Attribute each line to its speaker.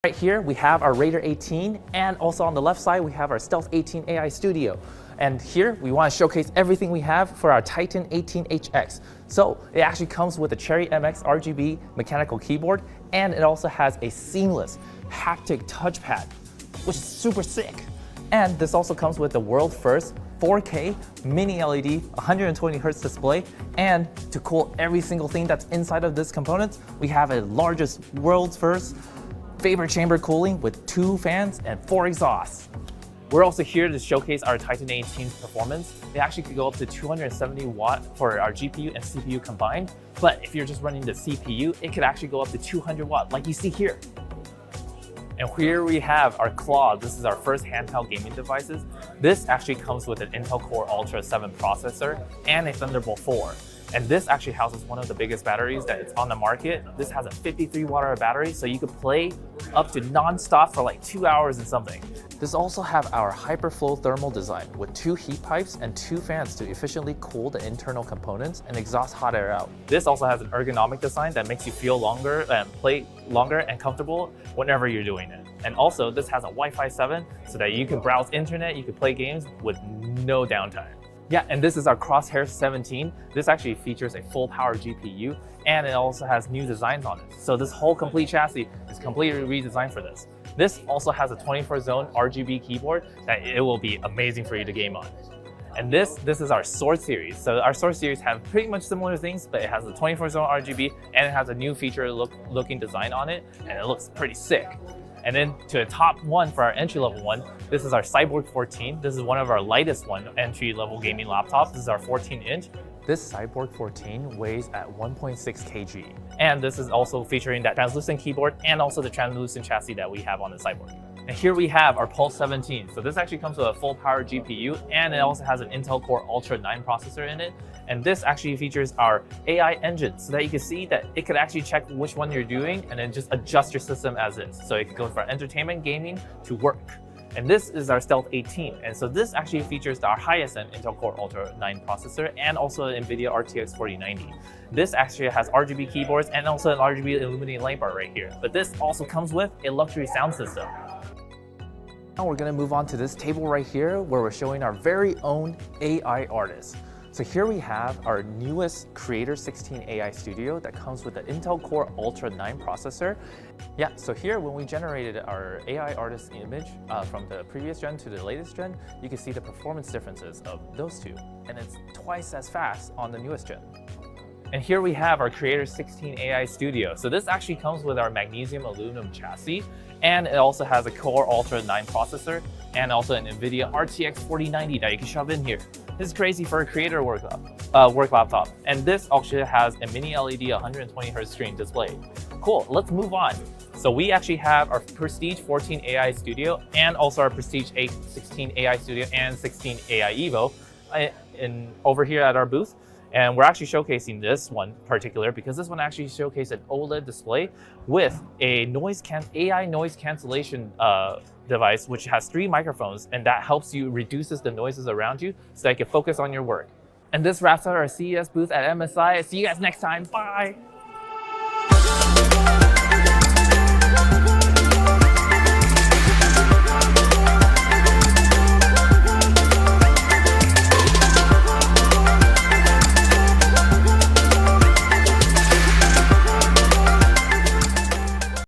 Speaker 1: Right here, we have our Raider 18, and also on the left side, we have our Stealth 18 AI Studio. And here, we want to showcase everything we have for our Titan 18HX. So it actually comes with a Cherry MX RGB mechanical keyboard, and it also has a seamless haptic touchpad, which is super sick. And this also comes with the world's first 4K mini LED 120Hz display, and to cool every single thing that's inside of this component, we have a world's first Vapor chamber cooling with 2 fans and 4 exhausts. We're also here to showcase our Titan 18's performance. It actually could go up to 270 watt for our GPU and CPU combined, but if you're just running the CPU, it could actually go up to 200 watt like you see here. And here we have our Claw. This is our first handheld gaming devices. This actually comes with an Intel Core Ultra 7 processor and a Thunderbolt 4. And this actually houses one of the biggest batteries that is on the market. This has a 53 watt-hour battery, so you could play up to non-stop for like 2 hours and something. This also have our HyperFlow thermal design with 2 heat pipes and 2 fans to efficiently cool the internal components and exhaust hot air out. This also has an ergonomic design that makes you feel longer and play longer and comfortable whenever you're doing it. And also, this has a Wi-Fi 7 so that you can browse internet, you can play games with no downtime. Yeah, and this is our Crosshair 17. This actually features a full power GPU, and it also has new designs on it. So this whole complete chassis is completely redesigned for this. This also has a 24-zone RGB keyboard that it will be amazing for you to game on. And this is our Sword series. So our Sword series have pretty much similar things, but it has a 24-zone RGB, and it has a new feature looking design on it, and it looks pretty sick. And then to the top one for our entry-level one, this is our Cyborg 14. This is one of our lightest entry-level gaming laptops. This is our 14-inch. This Cyborg 14 weighs at 1.6 kg. And this is also featuring that translucent keyboard and also the translucent chassis that we have on the Cyborg. And here we have our Pulse 17. So this actually comes with a full power GPU, and it also has an Intel Core Ultra 9 processor in it. And this actually features our AI engine so that you can see that it could actually check which one you're doing and then just adjust your system as is. So it could go from entertainment, gaming to work. And this is our Stealth 18. And so this actually features our highest end Intel Core Ultra 9 processor and also an NVIDIA RTX 4090. This actually has RGB keyboards and also an RGB illuminating light bar right here. But this also comes with a luxury sound system. Now we're gonna move on to this table right here where we're showing our very own AI artist. So here we have our newest Creator 16 AI Studio that comes with the Intel Core Ultra 9 processor. Yeah, so here when we generated our AI artist image from the previous gen to the latest gen, you can see the performance differences of those two. And it's twice as fast on the newest gen. And here we have our Creator 16 AI Studio. So this actually comes with our magnesium aluminum chassis, and it also has a Core Ultra 9 processor and also an NVIDIA RTX 4090 that you can shove in here. This is crazy for a creator work laptop. And this actually has a mini LED 120Hz screen display. Cool, let's move on. So we actually have our Prestige 14 AI Studio and also our Prestige 16 AI Studio and 16 AI Evo over here at our booth. And we're actually showcasing this one in particular because this one actually showcased an OLED display with a AI noise cancellation device, which has 3 microphones, and that helps you reduces the noises around you so that you can focus on your work. And this wraps up our CES booth at MSI. See you guys next time. Bye.